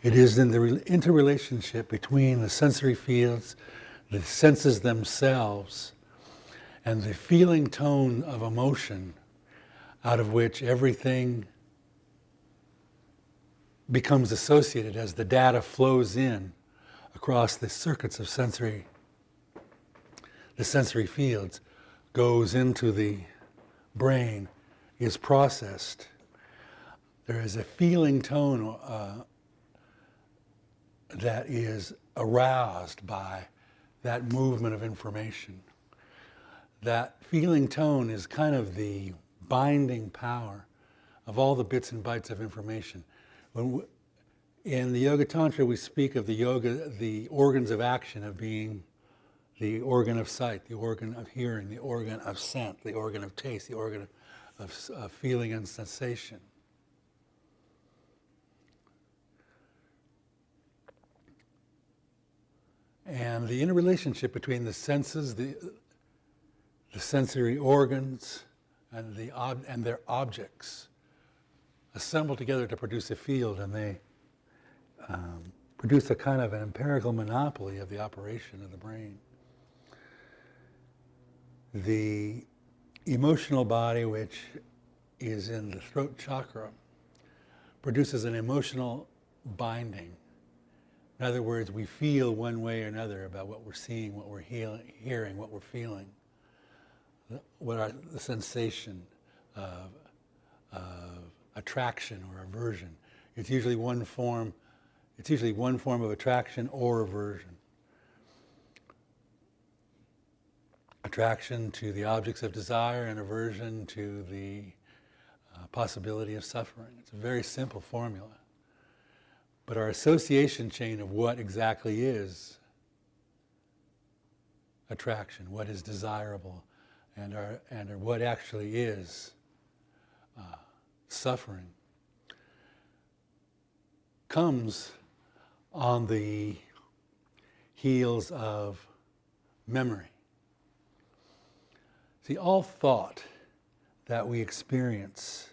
It is in the interrelationship between the sensory fields, the senses themselves, and the feeling tone of emotion, out of which everything becomes associated as the data flows in across the circuits of sensory, the sensory fields, goes into the brain, is processed. There is a feeling tone that is aroused by that movement of information. That feeling tone is kind of the binding power of all the bits and bytes of information. In the Yoga Tantra, we speak of the organs of action of being the organ of sight, the organ of hearing, the organ of scent, the organ of taste, the organ of feeling and sensation. And the interrelationship between the senses, the sensory organs, and their objects assemble together to produce a field, and they produce a kind of an empirical monopoly of the operation of the brain. The emotional body, which is in the throat chakra, produces an emotional binding. In other words, we feel one way or another about what we're seeing, what we're hearing, what we're feeling, the sensation of attraction or aversion. It's usually one form of attraction or aversion. Attraction to the objects of desire and aversion to the possibility of suffering. It's a very simple formula. But our association chain of what exactly is attraction, what is desirable, and what actually is suffering, comes on the heels of memory. See, all thought that we experience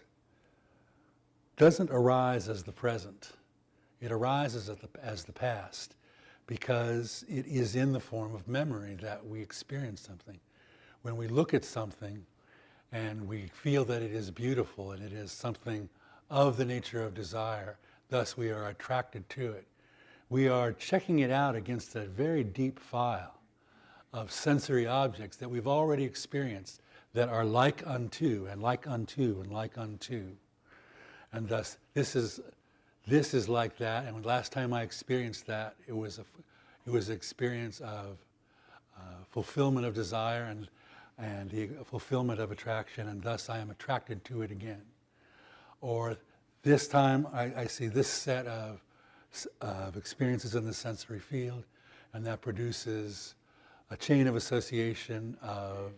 doesn't arise as the present. It arises as the past, because it is in the form of memory that we experience something. When we look at something and we feel that it is beautiful and it is something of the nature of desire, thus we are attracted to it, we are checking it out against a very deep file of sensory objects that we've already experienced that are like unto, and like unto, and like unto. And thus, this is like that, and last time I experienced that, it was an experience of fulfillment of desire and the fulfillment of attraction, and thus I am attracted to it again. Or this time I see this set of experiences in the sensory field, and that produces a chain of association of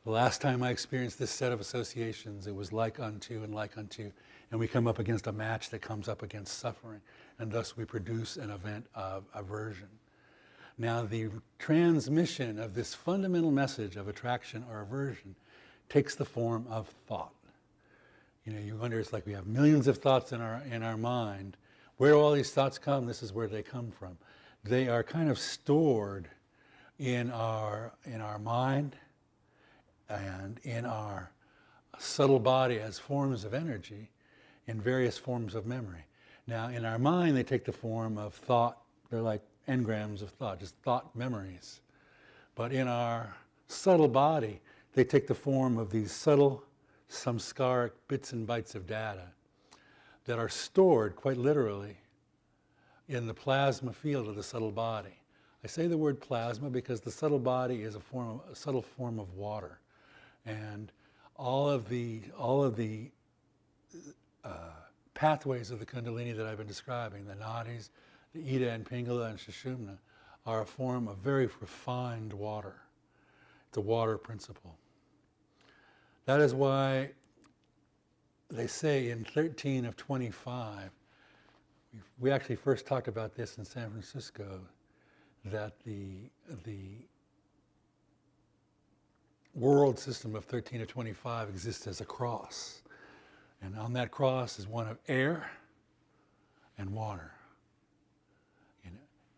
the last time I experienced this set of associations, it was like unto and like unto, and we come up against a match that comes up against suffering, and thus we produce an event of aversion. Now, the transmission of this fundamental message of attraction or aversion takes the form of thought. You know, you wonder, it's like we have millions of thoughts in our mind. Where do all these thoughts come? This is where they come from. They are kind of stored in our mind and in our subtle body as forms of energy in various forms of memory. Now, in our mind, they take the form of thought. They're like engrams of thought, just thought memories. But in our subtle body, they take the form of these subtle samskaric bits and bytes of data that are stored, quite literally, in the plasma field of the subtle body. I say the word plasma because the subtle body is a subtle form of water. And all of the pathways of the Kundalini that I've been describing, the nadis, the Ida and Pingala and Sushumna, are a form of very refined water. It's a water principle. That is why they say in 13 of 25, we actually first talked about this in San Francisco, that the world system of 13 of 25 exists as a cross. And on that cross is one of air and water.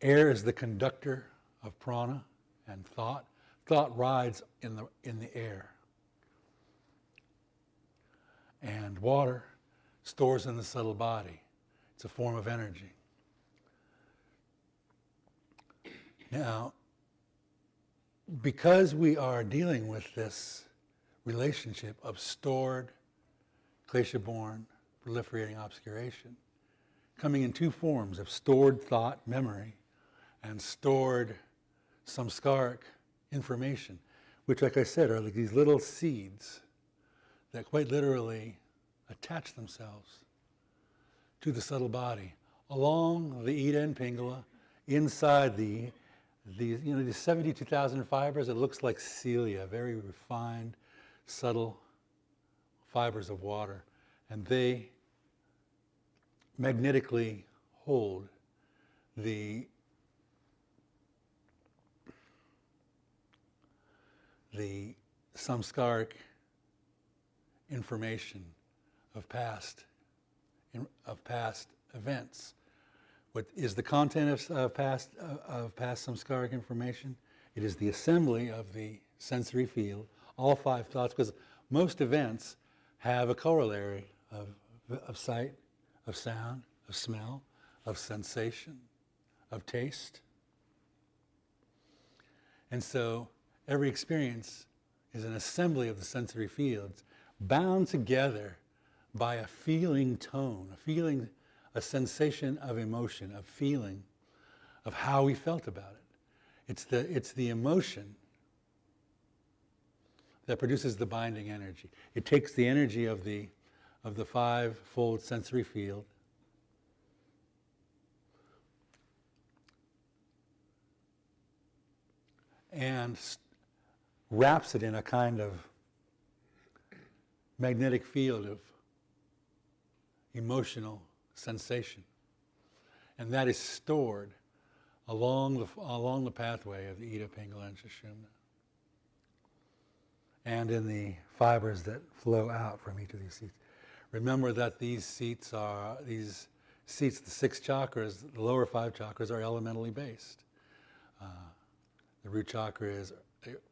Air is the conductor of prana and thought. Thought rides in the air. And water stores in the subtle body. It's a form of energy. Now, because we are dealing with this relationship of stored, klesha-born, proliferating obscuration, coming in two forms of stored thought, memory, and stored samskaric information, which, like I said, are like these little seeds that quite literally attach themselves to the subtle body along the Ida and Pingala, inside these 72,000 fibers. It looks like cilia, very refined, subtle fibers of water, and they magnetically hold the samskaric information of past events. What is the content of past samskaric information? It is the assembly of the sensory field, all five thoughts, because most events have a corollary of sight, of sound, of smell, of sensation, of taste. And so every experience is an assembly of the sensory fields bound together by a feeling tone, a sensation of emotion, of feeling, of how we felt about it. It's the emotion that produces the binding energy. It takes the energy of the five-fold sensory field and wraps it in a kind of magnetic field of emotional sensation. And that is stored along the pathway of the Ida, Pingala, and Sushumna, and in the fibers that flow out from each of these seats. Remember that the six chakras, the lower five chakras, are elementally based. The root chakra is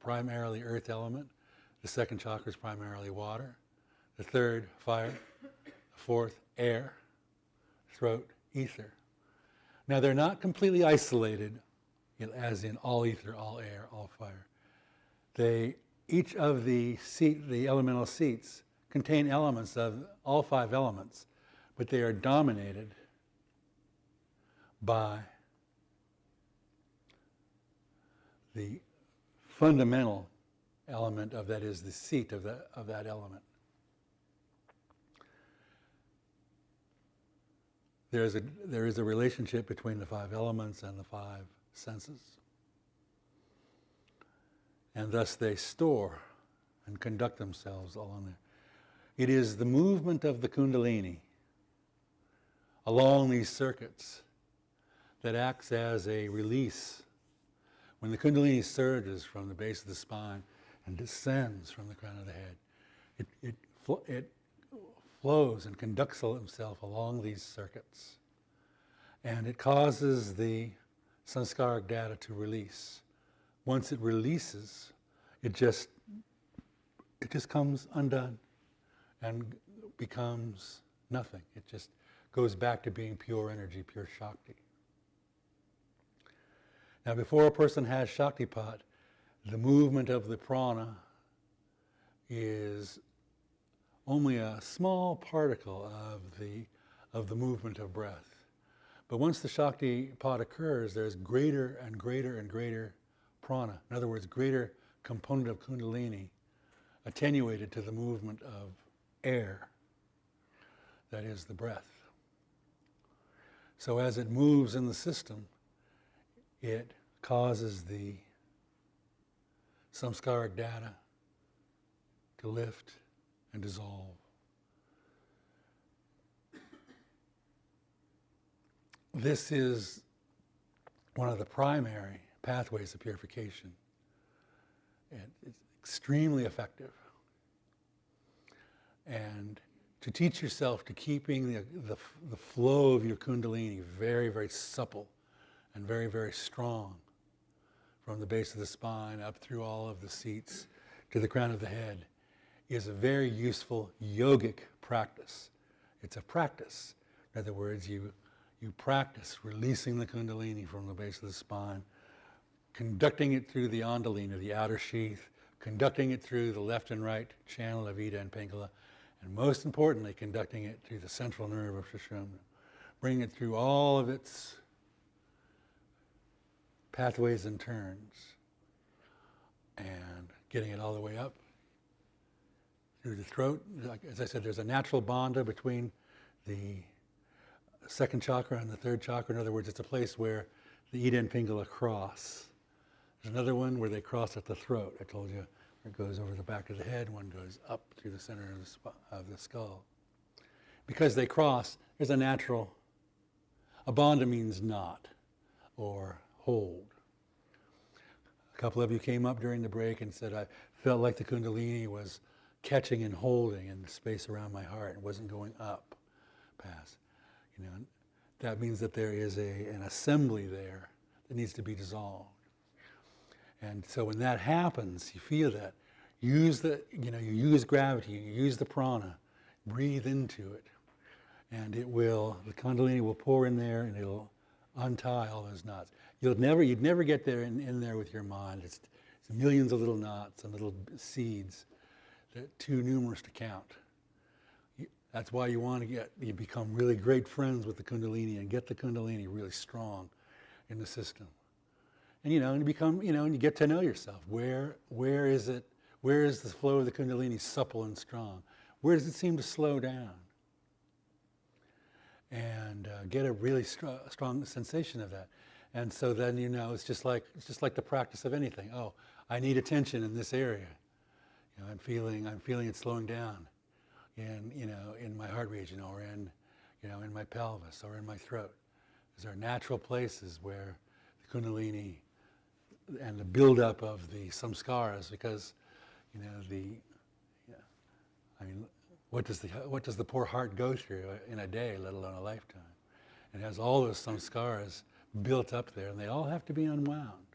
primarily earth element. The second chakra is primarily water. The third, fire. The fourth, air. Throat, ether. Now they're not completely isolated, as in all ether, all air, all fire. Each of the elemental seats contain elements of all five elements, but they are dominated by the fundamental element of that is the seat of that element. There is a relationship between the five elements and the five senses. And thus they store and conduct themselves along there. It is the movement of the Kundalini along these circuits that acts as a release. When the Kundalini surges from the base of the spine and descends from the crown of the head, it flows and conducts itself along these circuits. And it causes the samskaric data to release. Once it releases, it just comes undone and becomes nothing. It just goes back to being pure energy, pure Shakti. Now, before a person has Shaktipat, the movement of the prana is only a small particle of the movement of breath. But once the Shaktipat occurs, there's greater and greater and greater prana. In other words, greater component of Kundalini attenuated to the movement of air, that is the breath. So as it moves in the system, it causes the samskaric data to lift and dissolve. This is one of the primary pathways of purification. And it's extremely effective. And to teach yourself to keeping the flow of your Kundalini very, very supple and very, very strong from the base of the spine up through all of the seats to the crown of the head is a very useful yogic practice. It's a practice. In other words, you practice releasing the Kundalini from the base of the spine, conducting it through the Kundalini, the outer sheath, conducting it through the left and right channel of Ida and Pingala, and most importantly, conducting it through the central nerve of Sushumna, bringing it through all of its pathways and turns, and getting it all the way up through the throat. Like, as I said, there's a natural banda between the second chakra and the third chakra. In other words, it's a place where the Ida and Pingala cross. There's another one where they cross at the throat. I told you, it goes over the back of the head, one goes up through the center of the skull. Because they cross, there's a natural, a bandha means knot or hold. A couple of you came up during the break and said, I felt like the Kundalini was catching and holding in the space around my heart and wasn't going up past. You know, that means that there is an assembly there that needs to be dissolved. And so when that happens, you feel that. You use gravity, you use the prana, breathe into it, and the Kundalini will pour in there and it'll untie all those knots. You'd never get there in there with your mind. It's millions of little knots and little seeds that are too numerous to count. That's why you become really great friends with the Kundalini and get the Kundalini really strong in the system. And you get to know yourself. Where is it? Where is the flow of the Kundalini supple and strong? Where does it seem to slow down? And get a really strong sensation of that. And so then it's just like the practice of anything. Oh, I need attention in this area. I'm feeling it slowing down in my heart region, or in my pelvis, or in my throat. These are natural places where the Kundalini and the buildup of the samskaras, because what does the poor heart go through in a day, let alone a lifetime? It has all those samskaras built up there, and they all have to be unwound.